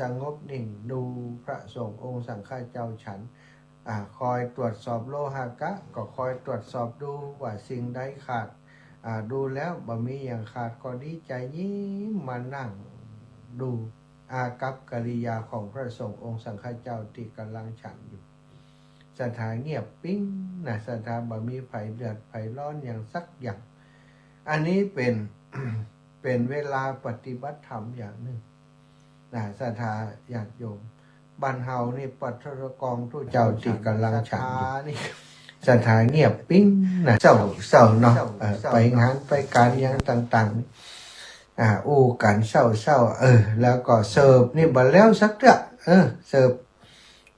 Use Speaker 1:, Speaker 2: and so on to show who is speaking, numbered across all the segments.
Speaker 1: สงบนิ่งดูพระสงฆ์องค์สังฆเจ้าฉันคอยตรวจสอบโลหะกะก็คอยตรวจสอบดูว่าสิ่งใดขาดดูแล้วบ่มีอย่างขาดก็ดีใจยิ้มมานั่งดูอากัปกิริยาของพระสงฆ์องค์สังฆเจ้าที่กำลังฉันอยู่สถานเงียบปิ้งนะสถานบ่มีไฟเดือดไฟร้อนอย่างสักอย่างอันนี้เป็น เป็นเวลาปฏิบัติธรรมอย่างหนึ่งศรัทธาญาติโยมบ้านเฮานี่ปัทรกองทุเจ้าที่กำลังฉันนี่สถานเงียบปิ้งนะเศร้าเนาะไปงานไปการยังต่างๆอู้กันเศร้าแล้วก็เสิร์ฟนี่บ่แล้วสักเถอะเสิร์ฟ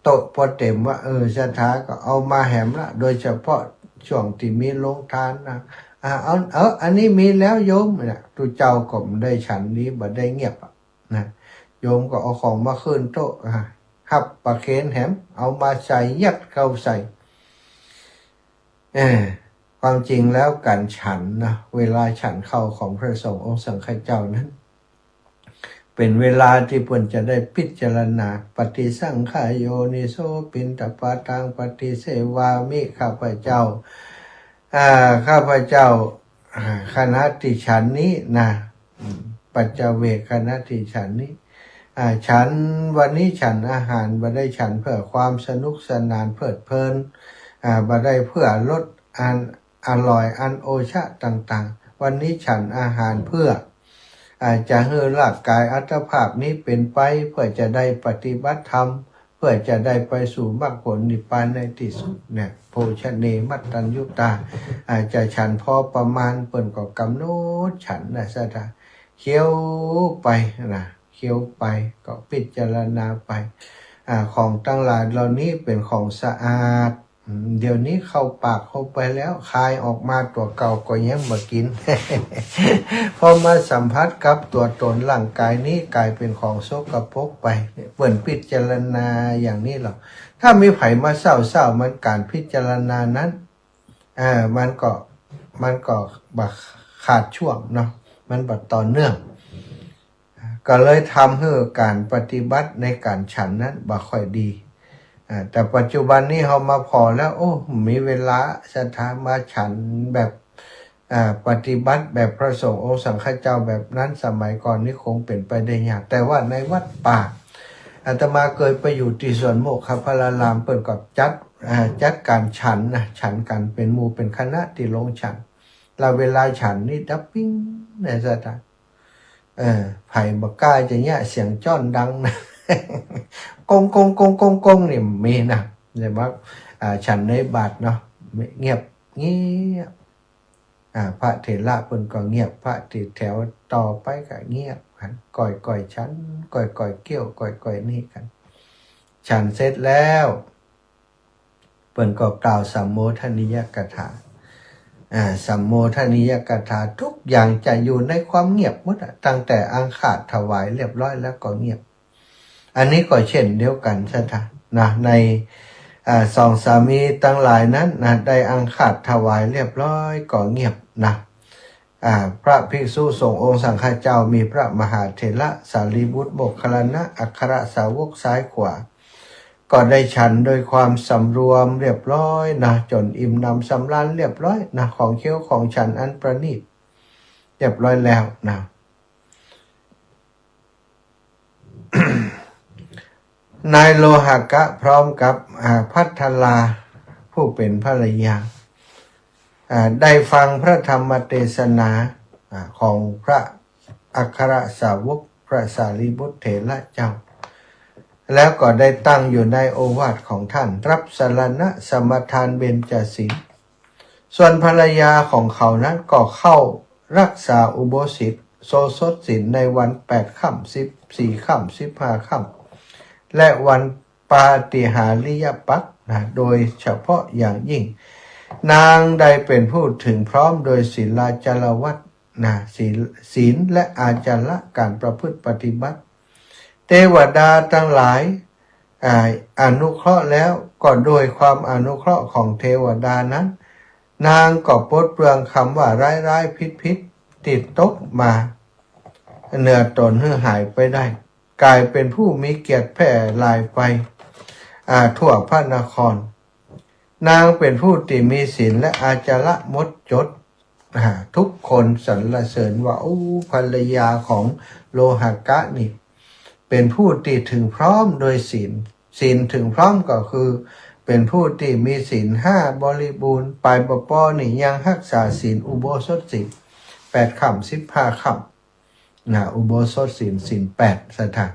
Speaker 1: โต๊ะพอเต็มว่าสถาก็เอามาแหมละโดยเฉพาะช่วงที่มีโรงทานนะอันนี้มีแล้วโยมเนี่ยทุเจ้าก็ไม่ได้ฉันนี้บ่ได้เงียบนะโยมก็เอาของมาขึ้นโต๊ะหับปลาเคนแหมเอามาใส่ยัดเข้าใส่ความจริงแล้วการฉันนะเวลาฉันเข้าของพระสงฆ์องค์สังฆเจ้านั้นเป็นเวลาที่เพิ่นจะได้พิจารณาปฏิสังขายโยนิโสปินตปาตังปฏิเสวามิข้าพเจ้าคณะที่ฉันนี้นะปัจจเวกคณะที่ฉันนี้ฉันวันนี้ฉันอาหารบ่ได้ฉันเพื่อความสนุกสนานเพลิดเพลินบ่ได้เพื่อลดอันอร่อยอันโอชะต่างๆวันนี้ฉันอาหารเพื่อจะให้ร่างกายอัตภาพนี้เป็นไปเพื่อจะได้ปฏิบัติธรรมเพื่อจะได้ไปสู่มรรคผลนิพพานในที่สุดเนี่ยโภชเนมัตตัญญุตาจะฉันพอประมาณเปิ่นก็กำหนดฉันนะสะดาเคี้ยวไปนะเคี้ยวไปก็พิจารณาไปของตั้งหลายเหล่านี้เป็นของสะอาดเดี๋ยวนี้เข้าปากเข้าไปแล้วคายออกมาตัวเก่าก็ยังมากิน พอมาสัมผัสกับตัวตนร่างกายนี้กลายเป็นของโสกปรกไปเปิ่นพิจารณาอย่างนี้หรอกถ้ามีไผมาเศร้ามันการพิจารณานั้นมันก็บักขาดช่วงเนาะมันบัดต่อเนื่องก็เลยทำให้การปฏิบัติในการฉันนั้นบ่ค่อยดีแต่ปัจจุบันนี้เรามาพอแล้วมีเวลาสถานมาฉันแบบปฏิบัติแบบพระสงฆ์องค์สังฆเจ้าแบบนั้นสมัยก่อนนี่คงเป็นไปได้ยากแต่ว่าในวัดป่าอาตมาเคยไปอยู่ที่สวนโมกขพารารามเปิดกับจัดการฉันกันเป็นหมู่เป็นคณะที่ลงฉันแล้วเวลาฉันนี่ดับปิ้งในสถานไผ่บกล้าจะเนี่ยเสียงจ้อนดังนะ กงนี่มีนะแต่ว่าฉันในบาทเนาะเงียบพระเถระเพิ่นก็เงียบพระติดแถวต่อไปก็เงียบกันก่อยฉันก่อยเกี่ยวก่อยนี่กันฉันเสร็จแล้วเพิ่นก็กล่าวสัมโมทนิยกถาสัมโมทนิยกถาทุกอย่างจะอยู่ในความเงียบหมดตั้งแต่อังคาถวายเรียบร้อยแล้วก็เงียบอันนี้ก็เช่นเดียวกันใช่ไหมนะในสองสามีตั้งหลายนั้นนะได้อังคาถวายเรียบร้อยก็เงียบนะพระภิกษุสงฆ์องค์สังฆเจ้ามีพระมหาเถระสารีบุตรโมคคัลลานะอัครสาวกซ้ายขวาก็ได้ฉันโดยความสำรวมเรียบร้อยนะจนอิ่มหนำสำราญเรียบร้อยนะของเคี้ยวของฉันอันประณีตเรียบร้อยแล้วนะ นายโลหกะพร้อมกับภัทลาผู้เป็นภรรยาได้ฟังพระธรรมเทศนาของพระอัครสาวกพระสารีบุตรเถระเจ้าแล้วก็ได้ตั้งอยู่ในโอวาทของท่านรับสรณะสมทานเบญจศีลส่วนภรรยาของเขานั้นก็เข้ารักษาอุโบสถโสสถศีลในวัน8 ค่ำ 14 ค่ำ 15 ค่ำและวันปาติหาริยปักนะโดยเฉพาะอย่างยิ่งนางได้เป็นผู้ถึงพร้อมโดยศีลาจารวัตนะศีลและอาจาระการประพฤติปฏิบัติเทวดาทั้งหลายอนุเคราะห์แล้วก็โดยความอนุเคราะห์ของเทวดานั้นนางก็ปลดเปลื้องคำว่าร้ายพิษติดตกมาเหนือตนให้หายไปได้ กลายเป็นผู้มีเกียรติแพร่หลายไปทั่วพระนครนางเป็นผู้ที่มีศีลและอาจาระมดจดทุกคนสรรเสริญว่าภรรยาของโลหกะนี่เป็นผู้ที่ถึงพร้อมโดยศีลถึงพร้อมก็คือเป็นผู้ที่มีศีล5บริบูรณ์ปลายปอนี่ยังรักษาศีลอุโบสถศีล8ค่ำ15ค่ำอุโบสถศีล8สถาน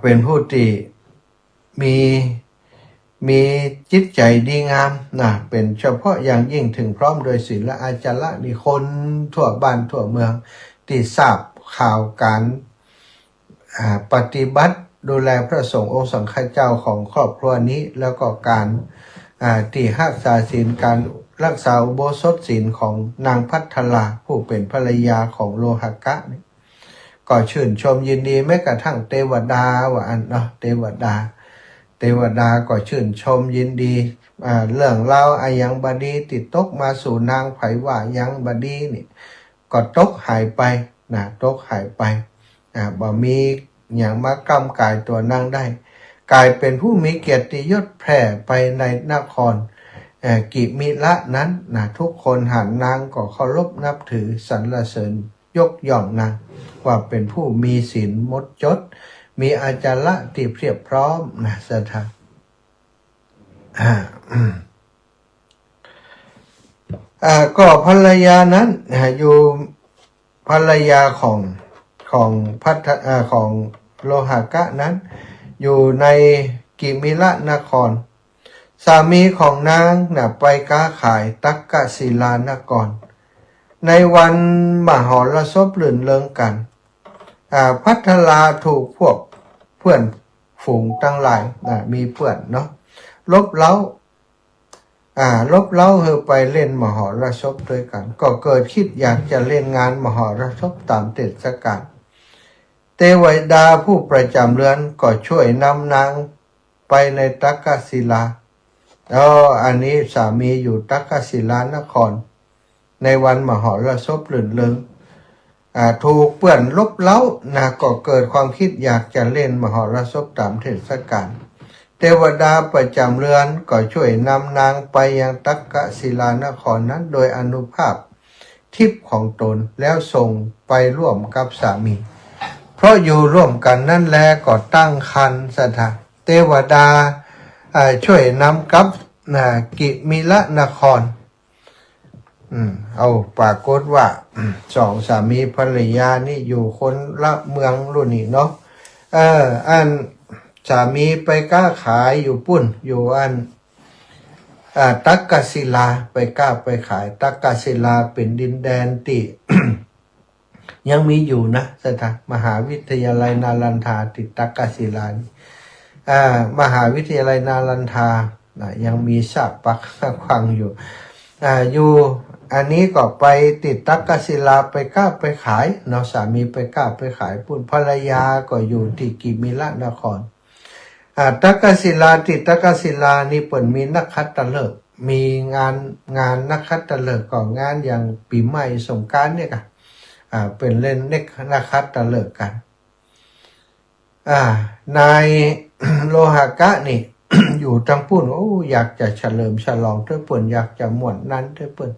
Speaker 1: เป็นผู้ที่มีจิตใจดีงามเป็นเฉพาะอย่างยิ่งถึงพร้อมโดยศีลและอาจาระนี่คนทั่วบ้านทั่วเมืองที่ทราบข่าวการปฏิบัติดูแลพระสงฆ์องค์สังฆเจ้าของครอบครัวนี้แล้วก็การที่รักษาศีลการรักษาอุโบสถศีลของนางพัทลาผู้เป็นภรรยาของโลหกะนี่ก็ชื่นชมยินดีแม้กระทั่งเทวดาว่าเทวดาก็ชื่นชมยินดีเรื่องเล่าอายังบดีติดตกมาสู่นางไผว่ายังบดีนี่ก็ตกหายไปตกหายไปบ่มีอย่างมากำกายตัวนางได้กลายเป็นผู้มีเกียรติยศแผ่ไปในนครกิมิละนั้นทุกคนหันนางก็เคารพนับถือสรรเสริญยกย่องนางว่าเป็นผู้มีศีลมดจดมีอาจาระที่เพียบพร้อมสถานก็ภรรยานั้นอยู่ภรรยาของโลหกะนั้นอยู่ในกิมิละนครสามีของนางไปค้าขายตักกศิลานครในวันมหรสพลื่นเริงกันพัทลาถูกพวกเพื่อนฝูงตั้งหลายมีเพื่อนลบเล้าเธอไปเล่นมหรสพด้วยกันก็เกิดคิดอยากจะเล่นงานมหรสพตามเทศกาลเทวดาผู้ประจำเรือนก็ช่วยนำนางไปในตักกศิลาอันนี้สามีอยู่ตักกศิลานครในวันมหรสพลื่นเริงถูกเปื่อนลบเล้าก็เกิดความคิดอยากจะเล่นมหรสพตามเทศกาลเทวดาประจำเรือนก็ช่วยนำนางไปยังตักกศิลานครนั้นโดยอนุภาพทิพย์ของตนแล้วส่งไปร่วมกับสามีเพราะอยู่ร่วมกันนั่นแลก็ตั้งครรภ์สถานเทวดาช่วยนำกับกิมิละนครปรากฏว่าสองสามีภรรยานี่อยู่คนละเมืองรุ่นนี้อันสามีไปค้าขายอยู่ปุ่นอยู่ตักกศิลาไปขายตักกศิลาเป็นดินแดนที่ ยังมีอยู่สถานมหาวิทยาลัยนาลันทาติดตักกศิลามหาวิทยาลัยนาลันทายังมีซากปรักพังอยู่อยู่อันนี้ก็ไปติดตักกศิลาไปขายสามีไปขายปุ่นภรรยาก็อยู่ที่กิมิละนครตักกศิลาติดตักกศิลานี่เปิดมีนักขัตฤกษ์มีงานนักขัตฤกษ์ก็งานอย่างปีใหม่สงกรานต์เนี่ยค่ะเป็นเล่นนักขัตฤกษ์กันนาย โลหกะนี่ อยู่ทางปุ่นอยากจะเฉลิมฉลองด้วยปุ่นอยากจะม่วนนั้นด้วยปุ่น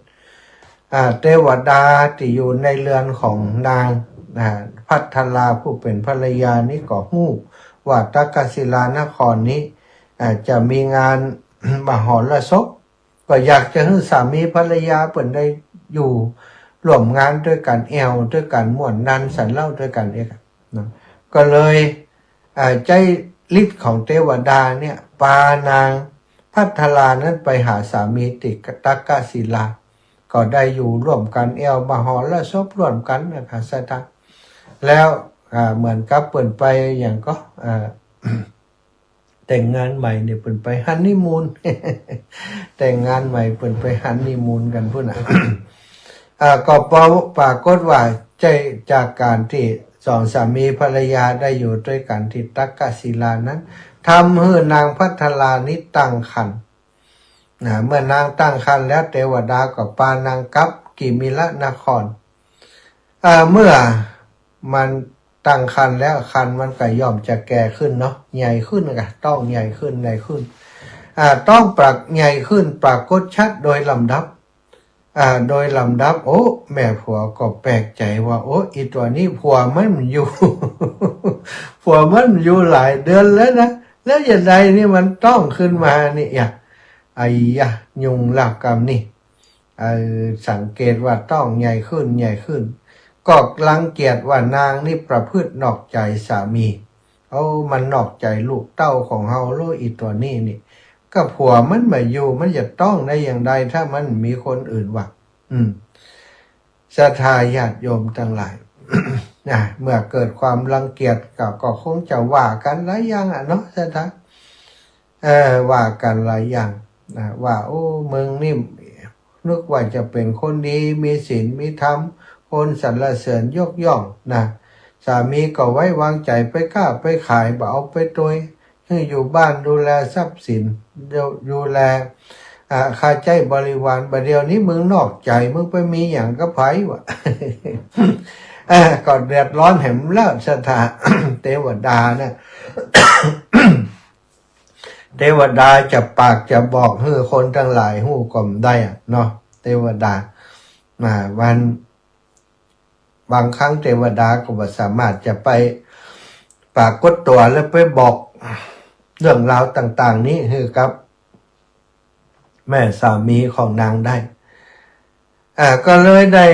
Speaker 1: เทวดาที่อยู่ในเรือนของนางพัทลาผู้เป็นภรรยานี่ก็ฮู้ว่าตักกศิลานครนี้จะมีงาน มหรสพก็อยากจะให้สามีภรรยาเปิ่นได้อยู่ร่วมงานด้วยกันด้วยกันม่วนนันสันเล่าด้วยกันเนี่ยก็เลยใจฤทธิ์ของเทวดาเนี่ยปานางพัทลานั้นไปหาสามีติดตักกศิลาก็ได้อยู่ร่วมกันมหรสพร่วมกันนะคะสถานแล้วเหมือนกับเปิดไปอย่างก็แต่งงานใหม่เนี่ยเปิดไปฮันนีมูน แต่งงานใหม่เปิดไปฮันนีมูนกันพุ่นก็ปรากฏว่าจากการที่สองสามีภรรยาได้อยู่ด้วยกันที่ตักกศิลานั้นทำให้นางพัทลานี้ตั้งครรภ์เมื่อนางตั้งครรภ์แล้วเทวดาก็ปานางกับกิมิละนครเมื่อมัน ตั้งครรภ์แล้วครรภ์มันก็ย่อมจะแก่ขึ้นเนาะใหญ่ขึ้นก็ต้องใหญ่ขึ้นใหญ่ขึ้นต้องปรับใหญ่ขึ้นปรากฏชัดโดยลำดับโดยลำดับโอ้แม่ผัวก็แปลกใจว่าโอ้อีตัวนี้ผัวมันอยู่ ผัวมันอยู่หลายเดือนแล้วนะแล้วอย่างไรนี่มันต้องขึ้นมานี่ไอ้ยุงหลักกรรมนี่สังเกตว่าต้องใหญ่ขึ้นใหญ่ขึ้นก็รังเกียจว่านางนี่ประพฤตินอกใจสามีมันนอกใจลูกเต้าของเฮาโลอีตัวนี้นี่ก็ผัวมันมาอยู่มันจะต้องได้อย่างใดถ้ามันมีคนอื่นวะศรัทธาญาติโยมทั้งหลาย เมื่อเกิดความรังเกียจก็คงจะว่ากันหลายอย่างเนาะศรัทธาว่ากันหลายอย่างว่าโอ้มึงนี่นึกว่าจะเป็นคนดีมีศีลมีธรรมคนสรรเสริญยกย่องนะสามีก็ไว้วางใจไปค้าไปขายบ่เอาไปตัวให้อยู่บ้านดูแลทรัพย์สินดูแลค่าใช้บริวารบัดเดียวนี้มึงนอกใจมึงไปมีอย่างก็ไผวะ ก็เดือดร้อนแหมแล้วศรัทธา เทวดาเนี่ย เทวดาจะปากจะบอกให้คนทั้งหลายหู้ก่อมได้เนาะเทวดาวันบางครั้งเทวดาก็บ่สามารถจะไปปรากฏตัวแล้วไปบอกเรื่องราวต่างๆนี้คือครับแม่สามีของนางได้ก็เลยได้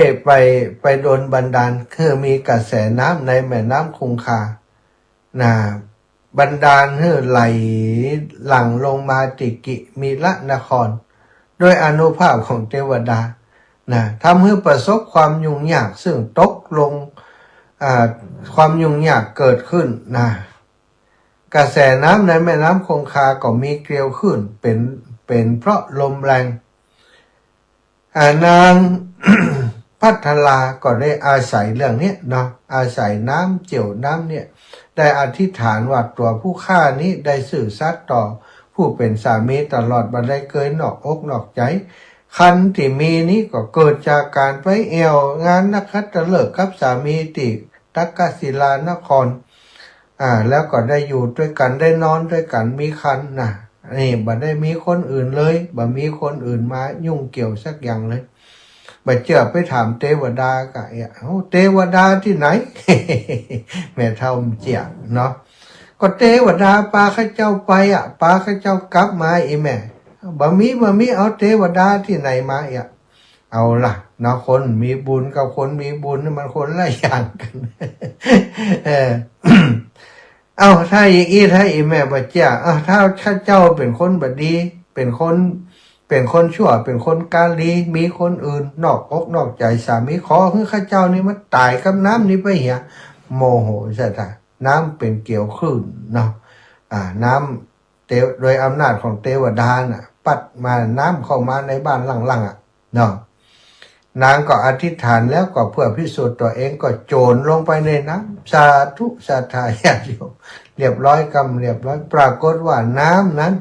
Speaker 1: ไปโดนบันดาลคือมีกระแสน้ำในแม่น้ำคงคาบันดาลให้ไหลหลั่งลงมาติกิมีละนครโดยอานุภาพของเทวดาทำให้ประสบความยุ่งยากซึ่งตกลงความยุ่งยากเกิดขึ้นกระแสน้ำในแม่น้ำคงคาก็มีเกลียวขึ้นเป็นเพราะลมแรงนาง พัทลาก็ได้อาศัยเรื่องนี้เนาะอาศัยน้ำเจียวน้ำเนี่ยได้อธิษฐานว่าตัวผู้ฆ่านี้ได้สื่อสัตย์ต่อผู้เป็นสามีตลอดบัดได้เกยนอกอกนอกใจคันที่มีนี้ก็เกิดจากการไปเอวงานนักขัตฤกษ์กับสามีติตักกศิลานครแล้วก็ได้อยู่ด้วยกันได้นอนด้วยกันมีคันนี่บ่ได้มีคนอื่นเลยบ่มีคนอื่นมายุ่งเกี่ยวสักอย่างเลยบ่เจอไปถามเทวดาก็เทวดาที่ไหน แม่เฒ่าเจียเนาะก็เทวดาปาข้าเจ้าไปปาข้าเจ้ากลับมาอีแม่บ่มีเอาเทวดาที่ไหนมาเอาล่ะเนาะคนมีบุญกับคนมีบุญมันคนละอย่างกัน ถ้าอย่างนี้ถ้าอีแม่บ่เจ้าถ้าข้าเจ้าเป็นคนบ่ดีเป็นคนชั่วเป็นคนกาลีมีคนอื่นนอกอกนอกใจสามีขอให้ข้าเจ้านี่มันตายกับน้ำนี้ไปเหียโมโหใช่ไหมน้ำเป็นเกี่ยวคลื่นเนาะน้ำโดยอำนาจของเทวดาปัดมาน้ำเข้ามาในบ้านหลังๆเนาะนางก็อธิษฐานแล้วก็เพื่อพิสูจน์ตัวเองก็โจรลงไปในน้ำสาธุสาธาญาติโยมเรียบร้อยเรียบร้อยปรากฏว่าน้ำนั้น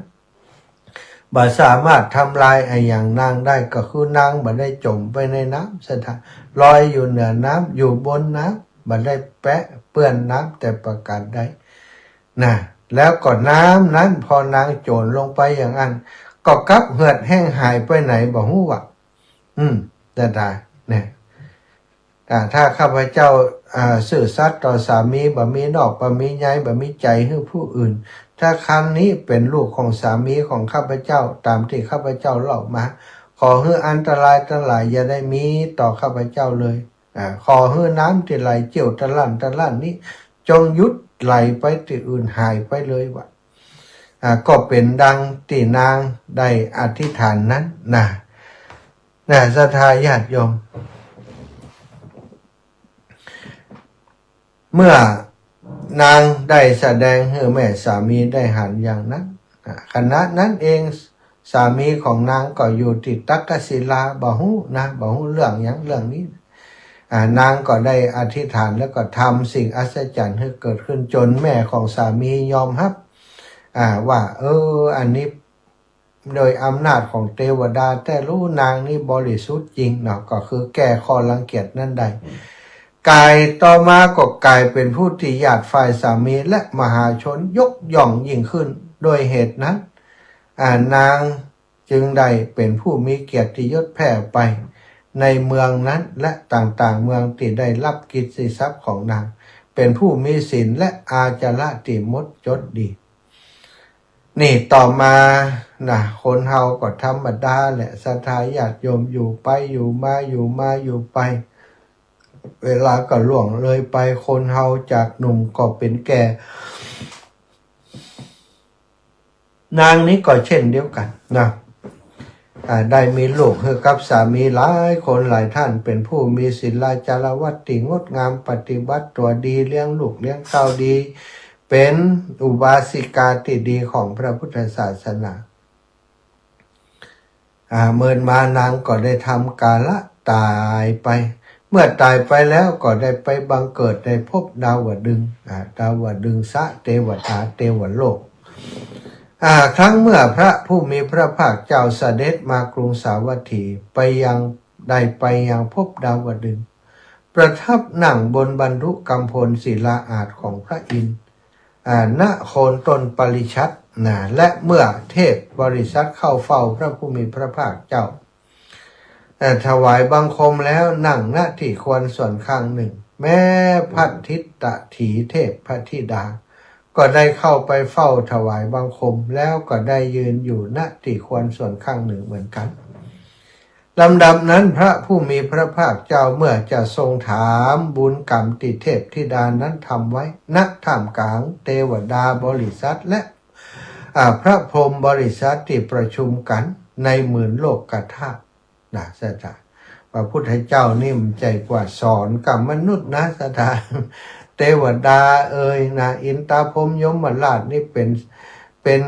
Speaker 1: บ่สามารถทำลายอย่างนางได้ก็คือนางบ่ได้จมไปในน้ำสถานลอยอยู่เหนือน้ำอยู่บนน้ำบ่ได้แปะเปื้อนน้ำแต่ประการใดแล้วก็น้ำนั้นพอนางโจรลงไปอย่างนั้นก็กลับเหือดแห้งหายไปไหนบ่ฮู้ว่าได้เนี่ยถ้าข้าพเจ้าซื่อสัตย์ต่อสามีบ่มีนอกบ่มีใยบ่มีใจให้ผู้อื่นถ้าคันนี้เป็นลูกของสามีของข้าพเจ้าตามที่ข้าพเจ้าเล่ามาขอให้อันตรายทั้งหลายอย่าได้มีต่อข้าพเจ้าเลยขอให้น้ำที่ไหลเจี่ยวตะลั่นนี้จงหยุดไหลไปที่อื่นหายไปเลยวะก็เป็นดังที่นางได้อธิษฐานนั้นศรัทธาญาติโยมเมื่อนางได้แสดงให้แม่สามีได้หันอย่างนั้นขณะนั้นเองสามีของนางก็อยู่ที่ตักกศิลาบ่ฮู้เรื่องนี้นางก็ได้อธิษฐานแล้วก็ทำสิ่งอัศจรรย์ให้เกิดขึ้นจนแม่ของสามียอมรับว่าอันนี้โดยอำนาจของเทวดาแต่รู้นางนี่บริสุทธิ์จริงเนาะก็คือแก้ข้อรังเกียจนั่นได้ กายต่อมาก็กลายเป็นผู้ที่ญาติฝ่ายสามีและมหาชนยกย่องยิ่งขึ้นโดยเหตุนั้นนางจึงได้เป็นผู้มีเกียรติยศแผ่ไปในเมืองนั้นและต่างๆเมืองที่ได้รับกิตติทรัพย์ของนางเป็นผู้มีศีลและอาจาระที่มดจดดีนี่ต่อมาคนเฮาก็ธรรมดาแหละศรัทธาญาติโยมอยู่ไปอยู่มาอยู่ไปเวลาก็ล่วงเลยไปคนเฮาจากหนุ่มก็เป็นแก่นางนี้ก็เช่นเดียวกันได้มีลูกกับสามีหลายคนหลายท่านเป็นผู้มีศีลจารวัตติงดงามปฏิบัติตัวดีเลี้ยงลูกเลี้ยงเต้าดีเป็นอุบาสิกาที่ดีของพระพุทธศาสนาเมื่อมานางก็ได้ทำกาละตายไปเมื่อตายไปแล้วก็ได้ไปบังเกิดในภพดาวดึงส์ดาวดึงสะเทวดาเทวโลกครั้งเมื่อพระผู้มีพระภาคเจ้าเสด็จมากรุงสาวัตถีไปยังภพดาวดึงส์ประทับนั่งบนบรรลุกัมพลศิลาอาสน์ของพระอินทร์ณโคนต้นปริชัตและเมื่อเทพบริษัทเข้าเฝ้าพระผู้มีพระภาคเจ้าถวายบังคมแล้วนั่งณที่ควรส่วนข้างหนึ่งแม้พัทธิตถีเทพพระธิดาก็ได้เข้าไปเฝ้าถวายบังคมแล้วก็ได้ยืนอยู่ณที่ควรส่วนข้างหนึ่งเหมือนกันลำดับนั้นพระผู้มีพระภาคเจ้าเมื่อจะทรงถามบุญกรรมที่เทพธิดานั้นทำไว้ณท่ามกลางเทวดาบริษัทและพระพรหมบริษัทที่ประชุมกันในหมื่นโลกกธาตุสัตว์พระพุทธเจ้านิ่มใจกว่าสอนกับมนุษย์สัตว์เทวดาอินตาพรหมยมราชนี่เป็น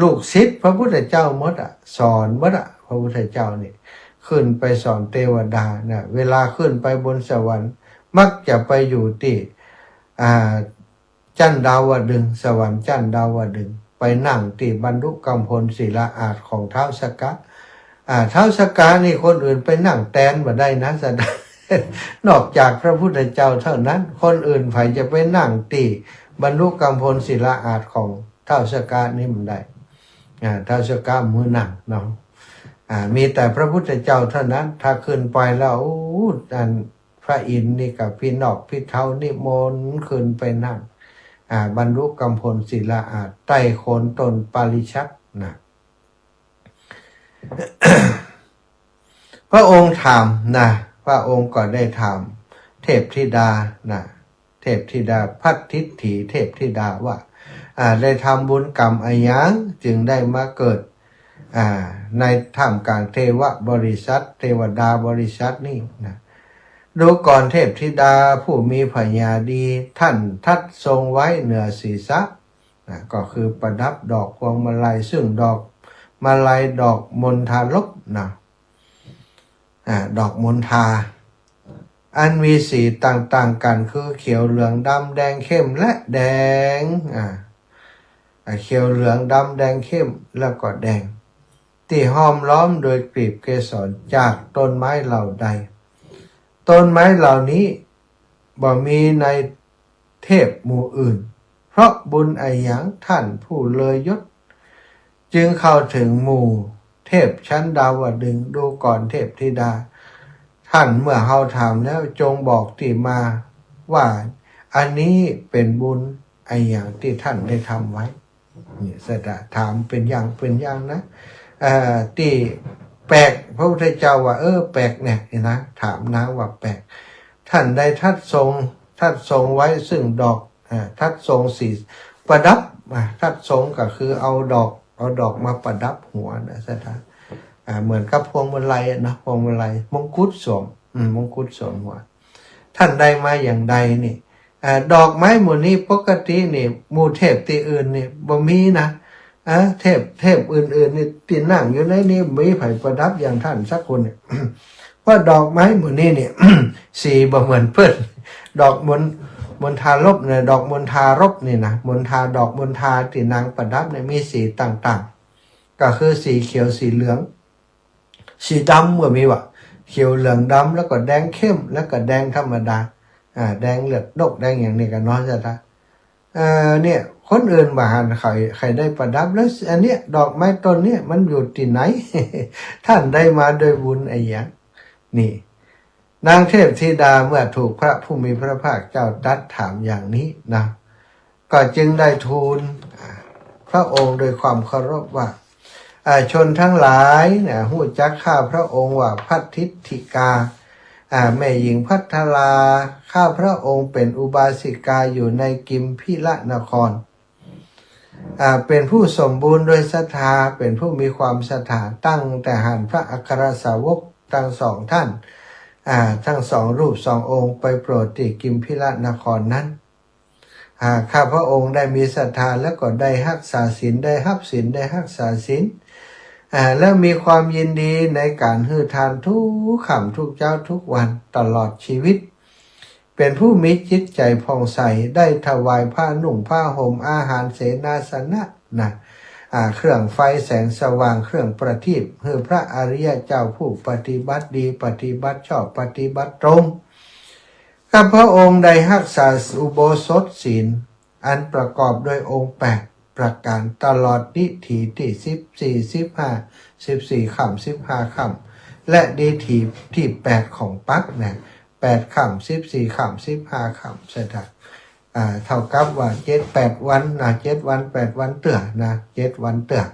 Speaker 1: ลูกศิษย์พระพุทธเจ้าหมดสอนหมดพระพุทธเจ้านี่ขึ้นไปสอนเทวดาเวลาขึ้นไปบนสวรรค์มักจะไปอยู่ที่จันดาวดึงส์สวรรค์จันดาวดึงส์ไปนั่งที่บรรลุกัมพลศิลาอาสน์ของท้าวสักกะท้าวสักกะนี่คนอื่นไปนั่งแทนบ่ได้นะสัตว์นอกจากพระพุทธเจ้าเท่านั้นคนอื่นใครจะไปนั่งที่บรรลุกัมพลศิลาอาสน์ของท้าวสักกะนี่มันได้ท้าวสักกะมือนั่งเนาะมีแต่พระพุทธเจ้าเท่านั้นถ้าขึ้นไปแล้วพระอินทร์นี่กับพี่นอกพี่เท้านิมนต์ขึ้นไปนั่งบรรลุกัมพลศิลาอาสน์ใต้โคนต้นปาริชัตพระองค์ถามพระองค์ก็ได้ถามเทพธิดาเทพธิดาพัทธิถีเทพธิดาว่าได้ทำบุญกรรมอะไรยังจึงได้มาเกิดในท่ามกลางเทวบริษัทเทวดาบริษัทนี่ดูก่อนเทพธิดาผู้มีพญาดีท่านทัดทรงไว้เหนือศีรษะก็คือประดับดอกพวงมาลัยซึ่งดอกมาลัยดอกมณฑาลบดอกมณฑาอันมีสีต่างๆกันคือเขียวเหลืองดำแดงเข้มและแดงเขียวเหลืองดำแดงเข้มแล้วก็แดงที่ห้อมล้อมโดยกลีบเกสรจากต้นไม้เหล่าใดต้นไม้เหล่านี้บ่มีในเทพหมู่อื่นเพราะบุญอะไรอย่างท่านผู้เลยยศจึงเข้าถึงหมู่เทพชั้นดาวดึงส์ดูก่อนเทพธิดาท่านเมื่อเฮาถามแล้วจงบอกที่มาว่าอันนี้เป็นบุญอะไรอย่างที่ท่านได้ทำไว้นี่สดาถามเป็นอย่างนะที่แปลกพระพุทธเจ้าว่าแปลกเนี่ยนะถามนางว่าแปลกท่านได้ทัดทรงไว้ซึ่งดอกทัดทรงสีประดับทัดทรงก็คือเอาดอกมาประดับหัวสัตว์เหมือนกับพวงมาลัยพวงมาลัยมงกุฎสวมหัวท่านได้มาอย่างใดนี่ดอกไม้หมู่นี้ปกตินี่หมู่เทพที่อื่นนี่บ่มีนะเทพอื่นๆนี่ที่นั่งอยู่ในนี้มีไผประดับอย่างท่านสักคนเนี่ย เพราะดอกไม้หมู่นี้เนี่ย สีบ่เหมือนเพิ่นดอกมณฑาลบเนี่ยดอกมณฑารบนี่นะดอกมณฑาที่นางประดับเนี่ยมีสีต่างๆก็คือสีเขียวสีเหลืองสีดำก็มี เขียวเหลืองดำแล้วก็แดงเข้มแล้วก็แดงธรรมดาแดงเลือดดกแดงอย่างนี้กันเนาะจ้ะท่าเนี่ยคนอื่นมาหันใครได้ประดับแล้วอันเนี้ยดอกไม้ต้นเนี้ยมันอยู่ที่ไหน ท่านได้มาโดยบุญไอ้ยังนี่นางเทพธิดาเมื่อถูกพระผู้มีพระภาคเจ้าตรัสถามอย่างนี้นะก็จึงได้ทูลพระองค์โดยความเคารพว่าชนทั้งหลายเนี่ยหู้จักข้าพระองค์ว่าพัทธิธิกาแม่หญิงพัทลาข้าพระองค์เป็นอุบาสิกาอยู่ในกิมพิละนครเป็นผู้สมบูรณ์โดยศรัทธาเป็นผู้มีความศรัทธาตั้งแต่หันพระอัครสาวกทั้งสองท่านทั้งสองรูปสององค์ไปโปรดที่กิมพิละนครนั้นข้าพระองค์ได้มีศรัทธาแล้วก็ได้รักษาศีลได้รับศีลได้รักษาศีลแล้วมีความยินดีในการให้ทานทุกค่ำทุกเช้าทุกวันตลอดชีวิตเป็นผู้มีจิตใจผ่องใสได้ถวายผ้านุ่งผ้าห่มอาหารเสนาสนะเครื่องไฟแสงสว่างเครื่องประทีปให้พระอริยเจ้าผู้ปฏิบัติดีปฏิบัติชอบปฏิบัติตรงข้าพระองค์ได้รักษาอุโบสถศีลอันประกอบด้วยองค์8ประการตลอดนิถีที่14 15 14ค่ำ15ค่ำและนิถีที่8ของปักนะ8ค่ำ14ค่ำ15ค่ำเสร็จเท่ากับว่า7-8 วันนะ7 วัน 8 วันเตือนะ7 วันเตือ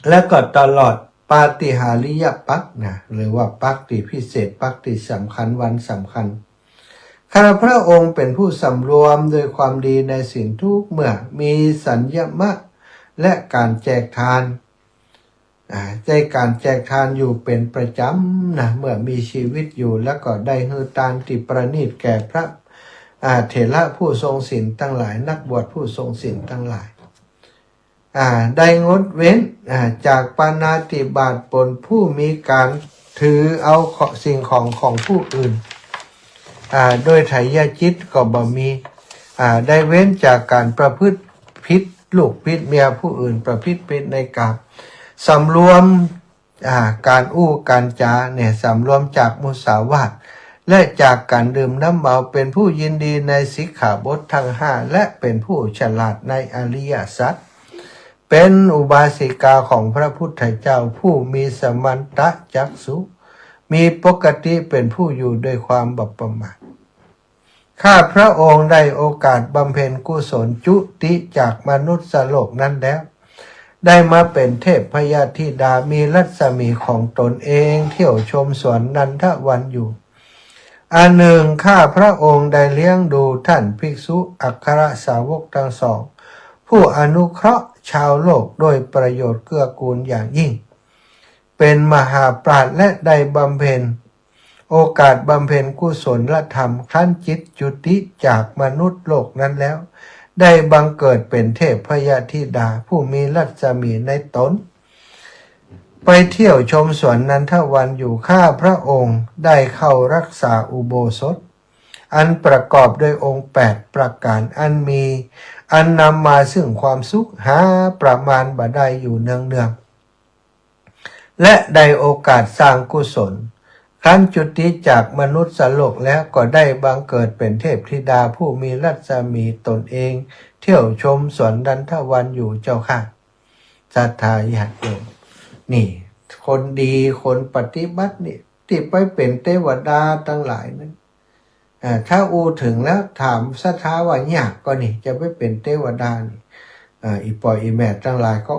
Speaker 1: แล้วก็ตลอดปาฏิหาริยปักนะหรือว่าปักที่พิเศษปักที่สำคัญวันสำคัญข้าพระองค์เป็นผู้สำรวมโดยความดีในสิ่งทุกเมื่อมีสัญญมะและการแจกทานใจการแจกทานอยู่เป็นประจำนะเมื่อมีชีวิตอยู่แล้วก็ได้ให้ทานที่ประณีตแก่พระเถระผู้ทรงศีลทั้งหลายนักบวชผู้ทรงศีลทั้งหลายได้งดเว้นจากปาณาติบาตปนผู้มีการถือเอาสิ่งของผู้อื่นโดยไถยจิตก็บ่มีได้เว้นจากการประพฤติผิดลูกผิดเมียผู้อื่นประพฤติผิดในกามสำรวมการการจาเนี่ยสำรวมจากมุสาวาทและจากการดื่มน้ำเมาเป็นผู้ยินดีในสิกขาบททั้ง5และเป็นผู้ฉลาดในอริยสัจเป็นอุบาสิกาของพระพุทธเจ้าผู้มีสมันตจักษุมีปกติเป็นผู้อยู่ด้วยความบัพประมาทข้าพระองค์ได้โอกาสบำเพ็ญกุศลจุติจากมนุษย์โลกนั้นแล้วได้มาเป็นเทพพยาธิดามีรัศมีของตนเองเที่ยวชมสวนนันทวันอยู่อันหนึ่งข้าพระองค์ได้เลี้ยงดูท่านภิกษุอัครสาวกทั้งสองผู้อนุเคราะห์ชาวโลกโดยประโยชน์เกื้อกูลอย่างยิ่งเป็นมหาปราชญ์และได้บำเพ็ญโอกาสบำเพ็ญกุศลธรรมขั้นจิตจุติจากมนุษย์โลกนั้นแล้วได้บังเกิดเป็นเทพพยาธิดาผู้มีรัศมีในตนไปเที่ยวชมสวนนันทวันอยู่ข้าพระองค์ได้เข้ารักษาอุโบสถอันประกอบด้วยองค์8ประการอันนำมาซึ่งความสุขหาประมาณบ่ได้อยู่เนืองๆและได้โอกาสสร้างกุศลครั้นจุติจากมนุษย์โลกแล้วก็ได้บังเกิดเป็นเทพธิดาผู้มีรัศมีตนเองเที่ยวชมสวนนันทวันอยู่เจ้าค่ะศรัทธาญาติโยมนี่คนดีคนปฏิบัตินี่ที่ไปเป็นเทวดาทั้งหลายนั้นถ้าถึงแล้วถามศรัทธาว่ายากก็นี่จะไปเป็นเทวดานี่อีปอยอีแม่ทั้งหลายก็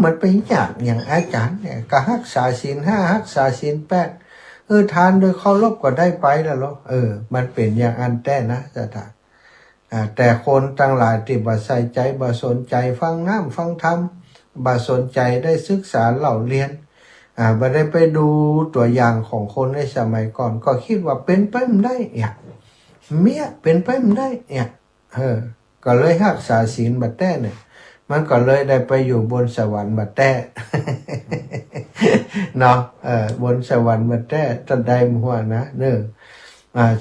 Speaker 1: มันเป็นยากอย่างอาจารย์เนี่ยก็รักษาศีล5รักษาศีล8ทานโดยเคารพก็ได้ไปแล้วหรอมันเป็นอย่างอันแต้นะศรัทธาแต่คนทั้งหลายที่บ่ใส่ใจบ่สนใจฟังน้ำฟังธรรมบ่สนใจได้ศึกษาเล่าเรียนบ่ได้ไปดูตัวอย่างของคนในสมัยก่อนก็คิดว่าเป็นไปไม่ได้เมียเป็นไปไม่ได้ก็เลยรักษาศีลบัดแต้เนี่ยมันก็เลยได้ไปอยู่บนสวรรค์บัดแต้เนาะบนสวรรค์บัดแต้ตันได้หัวนะ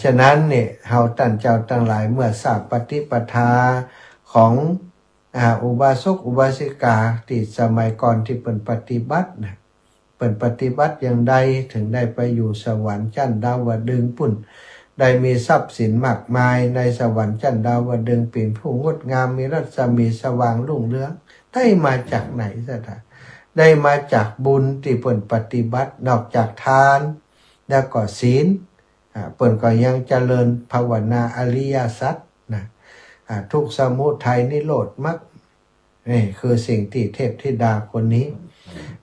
Speaker 1: ฉะนั้นเนี่ยเฮาตั้นเจ้าทั้งหลายเมื่อทราบปฏิปทาของอุบาสกอุบาสิกาที่สมัยก่อนที่เป็นปฏิบัตินะ เปิดปฏิบัติอย่างใดถึงได้ไปอยู่สวรรค์ชั้นดาวดึงส์ปุ่นได้มีทรัพย์สินมากมายในสวรรค์ชั้นดาวดึงส์เป็นผู้งดงามมีรัศมีสว่างรุ่งเรืองได้มาจากไหนซะท่าได้มาจากบุญที่เปิดปฏิบัตินอกจากทานแล้วก็ศีลเปิดก็ยังเจริญภาวนาอริยสัจนะทุกสมุทัยนิโรธมรรคนี่คือสิ่งที่เทพธิดาคนนี้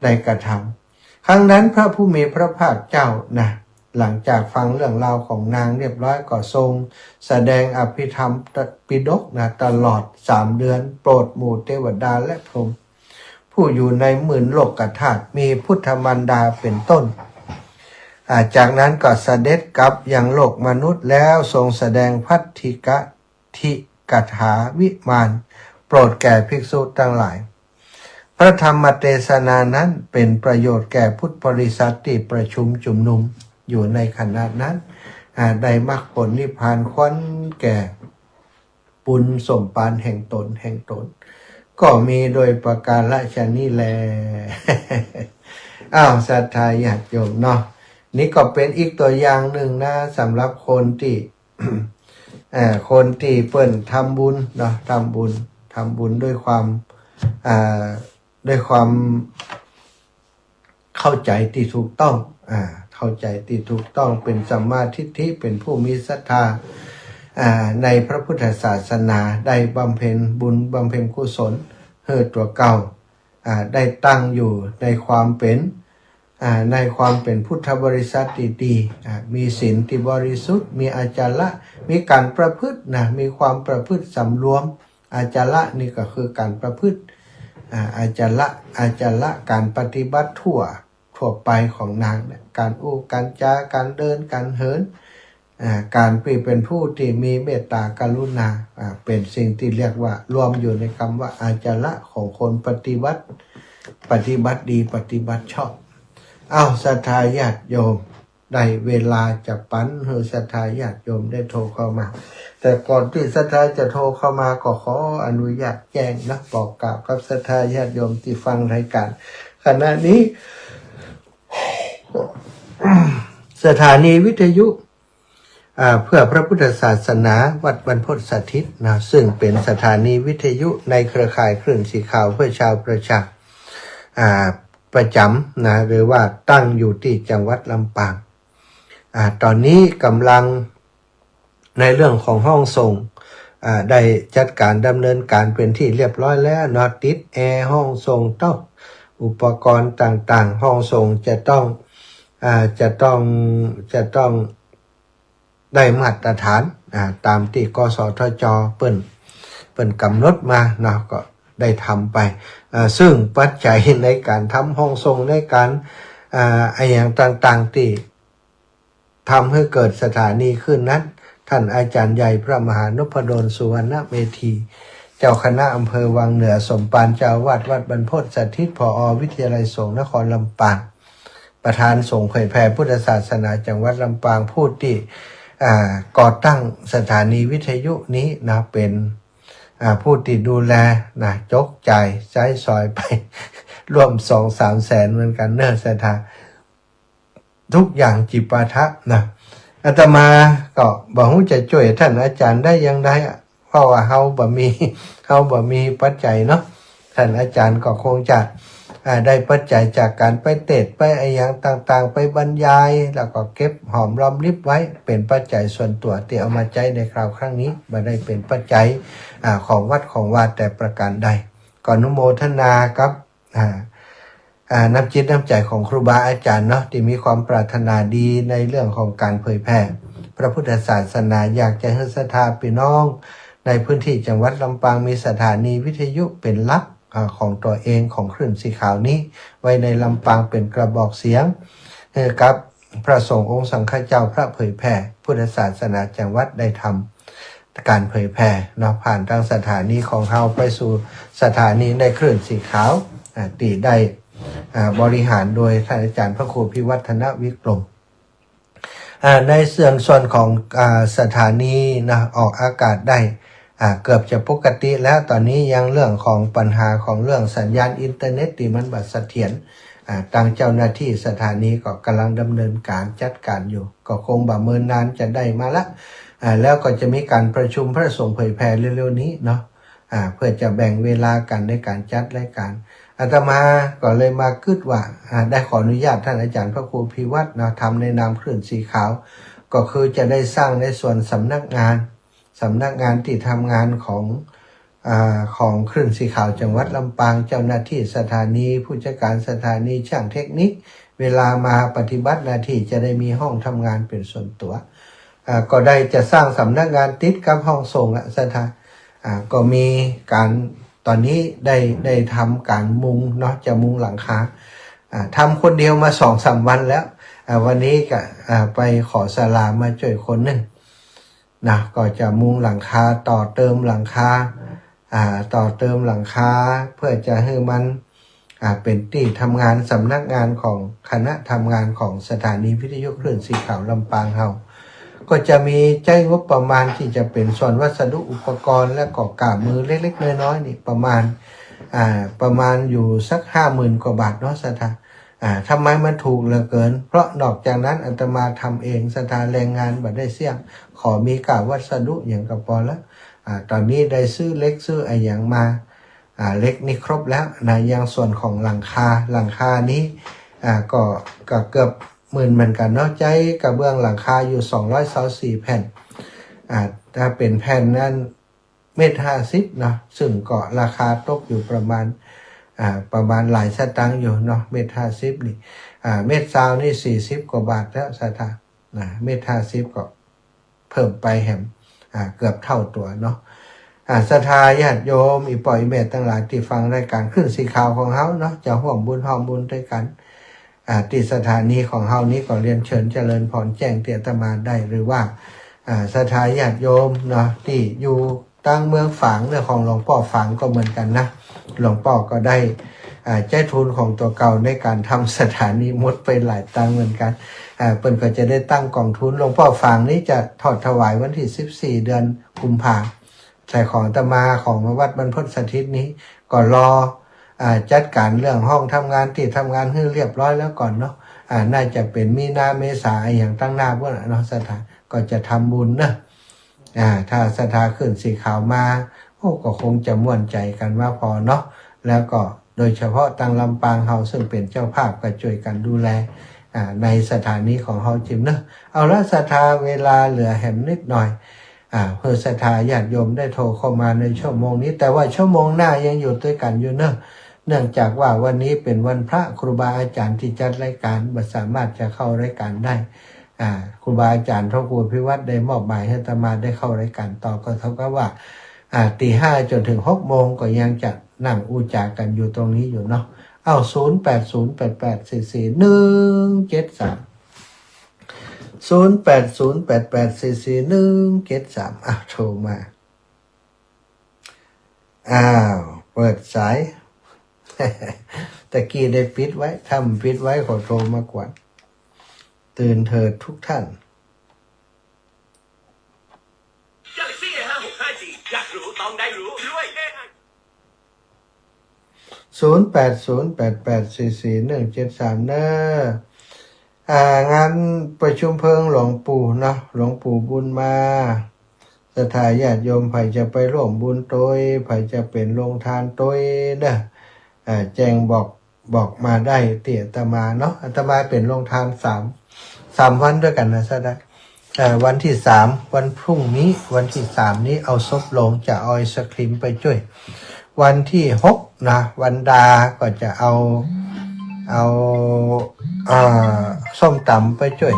Speaker 1: ได้กระทำครั้งนั้นพระผู้มีพระภาคเจ้านะหลังจากฟังเรื่องราวของนางเรียบร้อยก็ทรงแสดงอภิธรรมปิฎกนะตลอด3 เดือนโปรดหมู่เทวดาและพรหมผู้อยู่ในหมื่นโลกธาตุมีพุทธมารดาเป็นต้นจากนั้นก็เสด็จกลับยังโลกมนุษย์แล้วทรงแสดงพัทธิกทิกถาวิมานโปรดแก่ภิกษุทั้งหลายพระธรรมเทศนานั้นเป็นประโยชน์แก่พุทธบริษัทที่ประชุมจุมนุมอยู่ในขณะนั้นได้มรรคผลนิพพานควันแก่ปุญสมปานแห่งตนก็มีโดยประการละชนี้แล ศรัทธาญาติโยมเนาะนี่ก็เป็นอีกตัวอย่างหนึ่งนะสำหรับคนที่ คนที่เปิ้นทำบุญเนาะทำบุญด้วยความเข้าใจที่ถูกต้องเข้าใจที่ถูกต้องเป็นสัมมาทิฏฐิเป็นผู้มีศรัทธาในพระพุทธศาสนาได้บำเพ็ญบุญบำเพ็ญกุศลตัวเก่าได้ตั้งอยู่ในความเป็นพุทธบริษัทดีๆมีศีลที่บริสุทธิ์มีอาจาระมีการประพฤตินะมีความประพฤติสำรวมอาจาระนี่ก็คือการประพฤติอาจาระการปฏิบัติทั่วไปของนางเนี่ยการการจาการเดินการเหินการเป็นผู้ที่มีเมตตากรุณาเป็นสิ่งที่เรียกว่ารวมอยู่ในคำว่าอาจาระของคนปฏิบัติดีปฏิบัติชอบศรัทธาญาติโยมได้เวลาจะปั้นให้ศรัทธาญาติโยมได้โทรเข้ามาแต่ก่อนที่ศรัทธาจะโทรเข้ามาก็ขออนุญาตแจ้งนะบอกกล่าวกับศรัทธาญาติโยมที่ฟังรายการขณะนี้ สถานีวิทยุเพื่อพระพุทธศาสนาวัดบรรพตสถิตนะซึ่งเป็นสถานีวิทยุในเครือข่ายคลื่นสีขาวเพื่อชาวประชาประจำนะหรือว่าตั้งอยู่ที่จังหวัดลำปางตอนนี้กำลังในเรื่องของห้องส่งได้จัดการดำเนินการเป็นที่เรียบร้อยแล้วนอติดแอร์ห้องส่งต้องอุปกรณ์ต่างๆห้องส่งจะต้องได้มาตรฐานตามที่กสทจ.เปิ้นกำหนดมาเนาะก็ได้ทำไปซึ่งปัจจัยในการทำห้องส่งในการอย่างต่างๆที่ทำให้เกิดสถานีขึ้นนั้นท่านอาจารย์ใหญ่พระมหานพดลสุวรรณเมธีเจ้าคณะอำเภอวังเหนือสมปานเจ้าวัดบรรพตสถิตผอ.วิทยาลัยสงฆ์นครลำปางประธานสงฆ์เผยแผ่พุทธศาสนาจังหวัดลำปางผู้ที่ก่อตั้งสถานีวิทยุนี้นะเป็นผู้ที่ดูแลนะจกจ่ายใช้ซอยไป ร่วม 2-3 แสนเหมือนกันเนอะสถาทุกอย่างจิปาถะนะอาตมาก็บอกว่าจะช่วยท่านอาจารย์ได้ยังไงเพราะว่าเฮาบ่มีปัจจัยเนาะท่านอาจารย์ก็คงจะได้ปัจจัยจากการไปเทศน์ไปอย่างต่างๆไปบรรยายแล้วก็เก็บหอมรอมริบไว้เป็นปัจจัยส่วนตัวที่เอามาใช้ในคราวครั้งนี้ไม่ได้เป็นปัจจัยของวัดของวาแต่ประการใดก่อนอนุโมทนาครับน้ำจิตน้ำใจของครูบาอาจารย์เนาะที่มีความปรารถนาดีในเรื่องของการเผยแพร่พระพุทธศาสนาอยากจะให้ศรัทธาพี่น้องในพื้นที่จังหวัดลำปางมีสถานีวิทยุเป็นหลักของตัวเองของคลื่นสีขาวนี้ไว้ในลำปางเป็นกระบอกเสียงกับพระสงฆ์องค์สังฆเจ้าพระเผยแพร่พุทธศาสนาจังหวัดได้ทำการเผยแพร่เนาะผ่านทางสถานีของเฮาไปสู่สถานีในคลื่นสีขาวตีได้บริหารโดยท่านอาจารย์พระครูพิวัฒนวิกรมในส่วนของสถานีนะออกอากาศได้เกือบจะปกติแล้วตอนนี้ยังเรื่องของปัญหาของเรื่องสัญญาณอินเทอร์เน็ตที่มันบัดเสถียร ตั้งเจ้าหน้าที่สถานีก็กำลังดำเนินการจัดการอยู่ก็คงบ่เมินนานจะได้มาละแล้วก็จะมีการประชุมพระสงฆ์เผยแผ่เร็วๆนี้เนาะเพื่อจะแบ่งเวลากันในการจัดรายการอาตมาก็เลยมาคิดว่าได้ขออนุญาตท่านอาจารย์พระครูพิวัตรนะทำในนามคลื่นสีขาวก็คือจะได้สร้างในส่วนสำนักงานที่ทำงานของคลื่นสีขาวจังหวัดลำปางเจ้าหน้าที่สถานีผู้จัดการสถานีช่างเทคนิคเวลามาปฏิบัติหน้าที่จะได้มีห้องทำงานเป็นส่วนตัวก็ได้จะสร้างสำนักงานติดกับห้องส่งสถานก็มีการตอนนี้ได้ทำการมุงเนาะจะมุงหลังคาทำคนเดียวมา2-3 วันแล้ววันนี้ก็ไปขอศาลามาช่วยคนหนึ่งนะก็จะมุงหลังคาต่อเติมหลังคาเพื่อจะให้มันเป็นที่ทำงานสำนักงานของคณะทำงานของสถานีวิทยุคลื่นสีขาวลำปางเฮาก็จะมีใช้งบประมาณที่จะเป็นส่วนวัสดุอุปกรณ์และก่อกาบมือเล็กๆน้อยๆนี่ประมาณอยู่สัก 50,000 กว่าบาทเนาะสถาทำไมมันถูกเหลือเกินเพราะนอกจากนั้นอาตมาทำเองสถานแรงงานบัดได้เสี่ยงขอมีกาบวัสดุอย่างกระปอแล้วตอนนี้ได้ซื้อเล็กซื้ออย่างมาเล็กนี่ครบแล้วนะยังส่วนของหลังคานี้ก็เกือบ10,000เหมือนกันเนาะใจกระเบื้องหลังคาอยู่224 แผ่นถ้าเป็นแผ่นนั้น1.50 เนาะซึ่งก็ราคาตกอยู่ประมาณหลายสตางค์อยู่เนาะ1.50 นี่1.20 นี่40 กว่าบาทแล้วสถาน1.50 ก็เพิ่มไปแหมเกือบเท่าตัวเนาะศรัทธาญาติโยมอีปล่อยเมตทั้งหลายที่ฟังรายการขึ้นสีขาวของเฮาเนาะจะห่วงบุญด้วยกันที่สถานีของเฮานี้ก็เรียนเชิญเจริญพรแจ้งเตียตมาได้หรือว่าศรัทธาญาติโยมเนาะที่อยู่ตั้งเมืองฝางเรื่องของหลวงพ่อฝางก็เหมือนกันนะหลวงพ่อก็ได้ใจทุนของตัวเก่าในการทำสถานีหมดไปหลายตังค์เหมือนกันเปิ้นก็จะได้ตั้งกองทุนหลวงพ่อฝางนี้จะทอดถวายวันที่14 เดือนกุมภาพันธ์แต่ของอาตมาของวัดบรรพตสถิตนี้ก็รอจัดการเรื่องห้องทำงานที่ทำงานให้เรียบร้อยแล้วก่อนเนาะน่าจะเป็นมีนาเมษาอย่างตั้งหน้าพวกเนาะสถานก็จะทำบุญนะถ้าศรัทธาขึ้นสีขาวมาก็คงจะม่วนใจกันว่าพอเนาะแล้วก็โดยเฉพาะตังลำปางเฮาซึ่งเป็นเจ้าภาพก็ช่วยกันดูแลในสถานีของเฮาจิมเนาะเอาละศรัทธาเวลาเหลือแหมนิดหน่อยเพื่อศรัทธาญาติโยมได้โทรเข้ามาในชั่วโมงนี้แต่ว่าชั่วโมงหน้ายังอยู่ด้วยกันอยู่เนอะเนื่องจากว่าวันนี้เป็นวันพระครูบาอาจารย์ที่จัดรายการบ่สามารถจะเข้ารายการได้ครูบาอาจารย์พระครูพิวัตรได้มอบหมายให้อาตมาได้เข้ารายการต่อก็เท่ากับว่าตี 5จนถึง6 โมงก็ยังจะนั่งอูจากันอยู่ตรงนี้อยู่เนาะเอา0808844173 0808844173โทรมาเปิดสาย ตะกี้ได้ปิดไว้ทำปิดไว้ขอโทรมากว่าตื่นเถิดทุกท่าน
Speaker 2: Galaxy A565G อยากรู้ต้องได้รู้ด้วย AI
Speaker 1: 0808844173เนงานประชุมเพลิงหลวงปู่เนาะหลวงปู่บุญมาศรัทธาญาติโยมไผจะไปร่วมบุญโดยไผจะเป็นโรงทานโดยเด้อแจ้งบอกมาได้เตี่ยอาตมาเนาะอาตมาเป็นโรงทาน3 วันด้วยกันนะซะได้วันที่3วันพรุ่งนี้วันที่3นี้เอาศพลงจะเอาไอศครีมไปช่วยวันที่6นะวันดาก็จะเอาส้มตำไปช่วย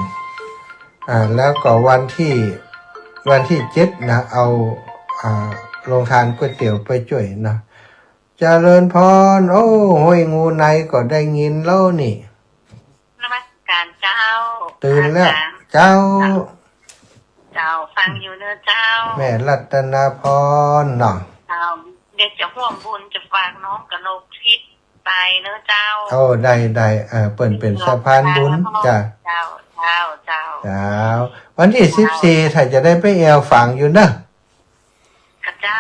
Speaker 1: แล้วก็วันที่7นะเอาโรงทานก๋วยเตี๋ยวไปช่วยนะเจริญพรโอ้ห้วยงูในก็ได้ยินแล้วนี่
Speaker 3: นมัสการเจ้า
Speaker 1: ตื่นแล้วเจ้า
Speaker 3: ฟังอยู่เนอะเจ้า
Speaker 1: แม่รัตนาพรเนาะ
Speaker 3: เจ้าเด็กจะห่วงบุญจะฝากน้องกนกทิพย์ไปเนอะเจ้า
Speaker 1: โอ้ได้เปิ่นเป็นสะพานบุญจ้ะ
Speaker 3: เจ้า
Speaker 1: วันที่14ถ้าจะได้ไปแอวฝังอยู่นะ
Speaker 3: กับเจ้า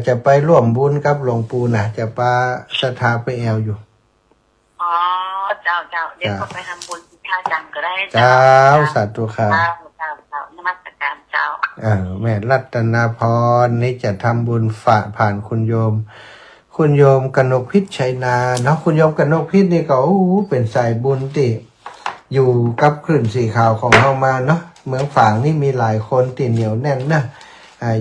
Speaker 1: จะไปร่วมบุญกับหลวงปู่นะจะปาศรัทธาไปแอวอยู่
Speaker 3: อ๋อ เจ้าเดี๋ยวก็ไปทำบุญท่าจังก็ได้
Speaker 1: เจ้าสาธุค่ะ
Speaker 3: เจ้านมัสการเจ้า
Speaker 1: แม่รัตนาพรนี่จะทำบุญฝากผ่านคุณโยมกนกพิษชัยนาเนาะคุณโยมกนกพิษนี่ก็เป็นสายบุญที่อยู่กับคลื่นสีขาวของเรามาเนาะเมืองฝางนี่มีหลายคนติเหนียวแน่นนะ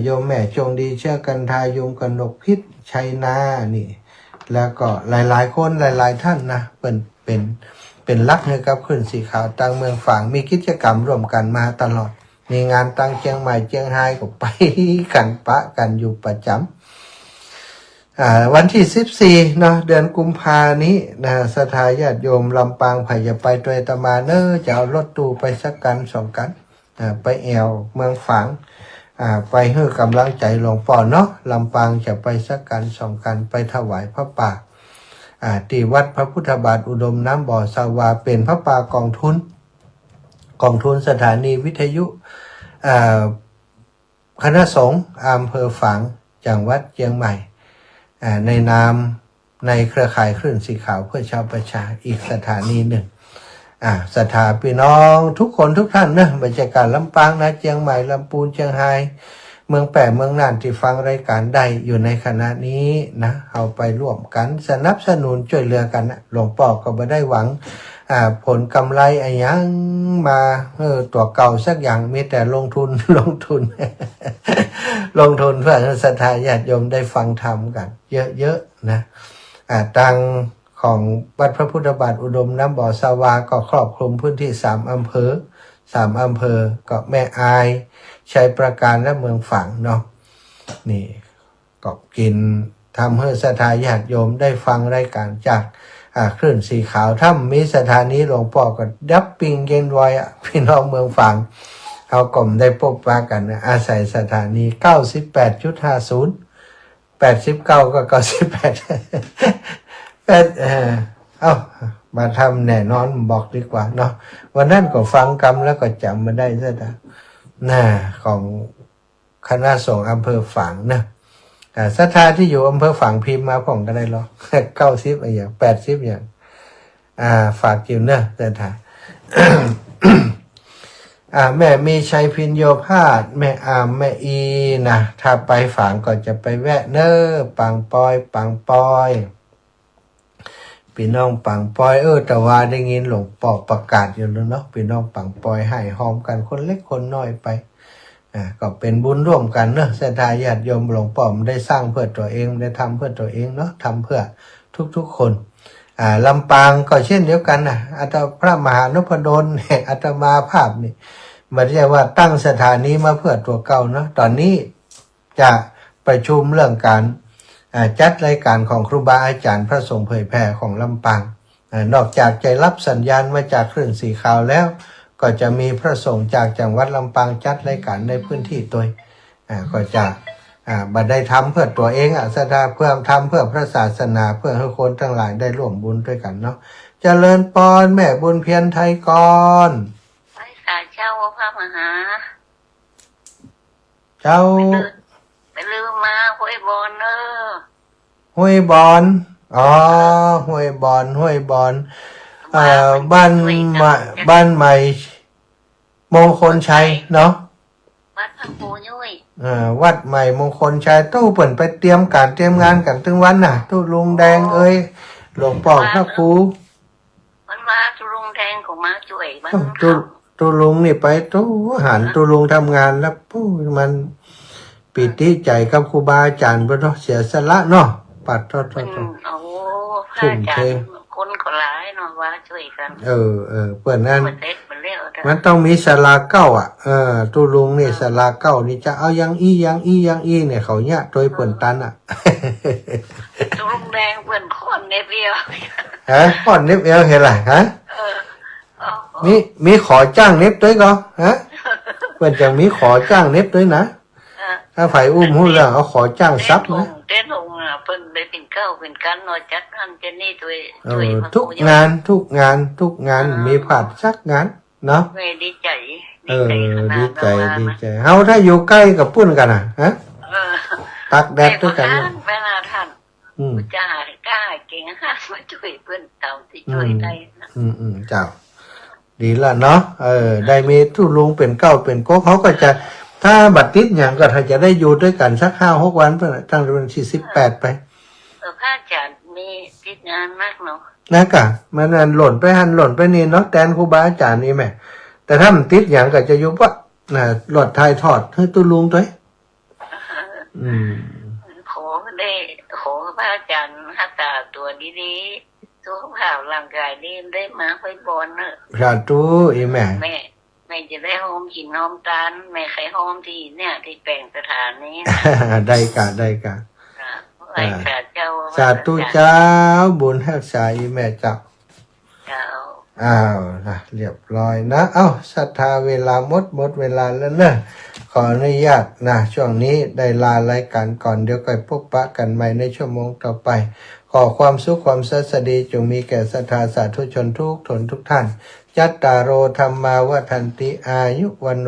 Speaker 1: โยมแม่จงดีเชื่อกันทายโยมกนกพิษชัยนานี่แล้วก็หลายๆคนหลายๆท่านนะเป็นรักให้กับคลื่นสีขาวตั้งเมืองฝางมีกิจกรรมร่วมกันมาตลอดมีงานตั้งเชียงใหม่เชียงรายก็ไปกันปะกันอยู่ประจำวันที่14เนาะเดือนกุมภานี้นะสถาญาติโยมลำปางไผ่จะไปตัวตมาเนอจะเอารถตู้ไปสักกัน2 กันไปแอวเมืองฝางไปให้กำลังใจหลวงพ่อเนาะลำปางจะไปสักกัน2 กันไปถวายพระป่าที่วัดพระพุทธบาทอุดมน้ำบ่อสาวาเป็นพระป่ากองทุนสถานีวิทยุคณะสงฆ์อำเภอฝางจังหวัดเชียงใหม่ในนามในเครือข่ายคลื่นสีขาวเพื่อชาวประชาอีกสถานีหนึ่งสถาพี่น้องทุกคนทุกท่านนะบรรยากาศลำปางนะเชียงใหม่ลำพูนเชียงรายเมืองแปะเมืองน่านที่ฟังรายการได้อยู่ในขณะนี้นะเอาไปร่วมกันสนับสนุนช่วยเหลือกันนะหลวงพ่อก็ไม่ได้หวังผลกำไรอะไรยังมาตัวเก่าสักอย่างมีแต่ลงทุน ลงทุนเพื่อให้ศรัทธาญาติโยมได้ฟังธรรมกันเยอะๆนะตังของวัดพระพุทธบาทอุดมน้ำบ่อสาวาก็ครอบคลุมพื้นที่3 อำเภอก็แม่อายชัยประการและเมืองฝางเนาะนี่ก็กินทำให้ศรัทธาญาติโยมได้ฟังรายการจากคลื่นสีขาวถ้ามีสถานีหลวงพ่อก็ดับปิงเย็นไว้พี่น้องเมืองฝางเขากลมได้พบปะกันนะอาศัยสถานี 98.50 89ก็98มาทำแน่นอนบอกดีกว่าเนาะวันนั้นก็ฟังกรรมแล้วก็จำมาได้ซะนะของคณะสงฆ์อำเภอฝางนะศรัทธาที่อยู่อำเภอฝางพิมพ์มาผมก็ได้หรอ90อย่าง80อย่างฝากจิวเนอะศรัทธา แม่มีชัยพินโยภาสแม่แม่อีนะถ้าไปฝางก็จะไปแวะเนอปังปอยพี่น้องปังปอยแต่ว่าได้ยินหลวงพ่อประกาศอยู่แล้วเนาะพี่น้องปังปอยให้หอมกันคนเล็กคนน้อยไปก็เป็นบุญร่วมกันเนอะศรัทธาญาติโยมหลวงพ่อไม่ได้สร้างเพื่อตัวเองได้ทำเพื่อตัวเองเนาะทำเพื่อทุกคนลำปางก็เช่นเดียวกันนะพระมหานพดลอาตมาภาพนี่ไม่ใช่ว่าตั้งสถานีมาเพื่อตัวเก่าเนาะตอนนี้จะประชุมเรื่องการจัดรายการของครูบาอาจารย์พระสงฆ์เผยแผ่ของลำปางนอกจากจะรับสัญญาณมาจากคลื่นสีขาวแล้วก็จะมีพระสงฆ์จากจังหวัดลำปางจัดรายการในพื้นที่ตัวก็จะบัดได้ทำเพื่อตัวเองศรัทธาเพื่อทำเพื่อพระศาสนาเพื่อให้คนทั้งหลายได้ร่วมบุญด้วยกันเนาะเจริญพรแม่บุญเพียรไทยกร
Speaker 3: ไปสาเจ้าพระมหา
Speaker 1: เจ้า
Speaker 3: ไปลืมมาห้วยบอน
Speaker 1: ห้วยบอนห้วยบอนบ้านใหม่มงคลชัยเนาะ
Speaker 3: วัดพระครูยุ้ย
Speaker 1: วัดใหม่มงคลชัยตู้เปิ่นไปเตรียมงานกันถึงวันน่ะตู้ลุงแดงหลวงพ่อพระครู
Speaker 3: มันมาตู้ลุงแดงของมาช่วยมัน
Speaker 1: ตู้ลุงนี่ไปตู้หันตู้ลุงทำงานแล้วมันปิติใจกับครูบาอาจารย์บ่เนาะเสียสละเนาะปัดโทษ
Speaker 3: โอ้พระอาจารย์คนก็หลายเนาะว่าช่วยกัน
Speaker 1: เปิ่นนั่นมันต้องมีศาลาเก้าตู้ลุงนี่ศาลาเก้านี่จะเอายังอีเนี่ยเขาเนี่ยโดยเปิ่นตัน
Speaker 3: ตู้ลุงแดงเปิ่นคนเนบเอว
Speaker 1: คนเนบเอวเห็นไรมีขอจ้างเน็บด้วยก็เปิ่นจะมีขอจ้างเน็บด้วยนะถ้าฝ่ายอุ้มหุ้นแล้วเอาขอจ้างซับนะ
Speaker 3: เต้นลงเพิ่นได้เป็นเก้าเป็นกันนอยจัดงานเจนนี่ช่วย
Speaker 1: ทุกงานมีผัดสักงานเนาะ
Speaker 3: ดีใจ
Speaker 1: ดีใจเฮาถ้าอยู่ใกล้กับปุ้นกันตักแดดด้วยกัน
Speaker 3: ไปนาท่าน พระเจ้ากล้าเก่งค่ะมาช่วยเพื่อนเต่าที่ช่วยได้นะ
Speaker 1: เจ้า ดีละเนาะได้มีทุลุงเป็นเก้าเป็นโก้เขาก็จะถ้าบัตรติดอย่างก็ถ้าจะได้อยู่ด้วยกันสัก5-6 วันเพื่อตั้งแต่วันที่18ไป
Speaker 3: พระอาจารย์มีติดงานมากเนาะ
Speaker 1: นะกะมันนั่นหล่นไปหันหล่นไปนี่เนาะแตนครูบาอาจารย์นี่แม่แต่ถ้ามันติดอย่างก็จะอยู่ว่าหลอดทายทอดให้ตุลุงตัว
Speaker 3: ขอได้ขอพระอาจารย์รักษาตัวดีๆสุขภาพร่างกายดีได้มาค่อยบอลเนอะ
Speaker 1: สาธุอีแม่
Speaker 3: แม่จะได้หอมหินหอมตาลแม่ใครหอมที่เนี่ยที่แปลงสถานนี้
Speaker 1: ได้กะ
Speaker 3: ไอ้ข้าเจ้า
Speaker 1: สาธุเจ้าบุญรักษาอีแม่เจ้า
Speaker 3: เจ้า
Speaker 1: อ้าวนะเรียบร้อยนะเอ้าศรัทธาเวลาหมดเวลาแล้วเนอะขออนุญาตนะช่วงนี้ได้ลารายการก่อนเดี๋ยวก็พบปะกันใหม่ในชั่วโมงต่อไปขอความสุขความสดีจงมีแก่ศรัทธาสาธุชนทุกท่านจัตตารโอธรรมาวัฏันติอายุวันโน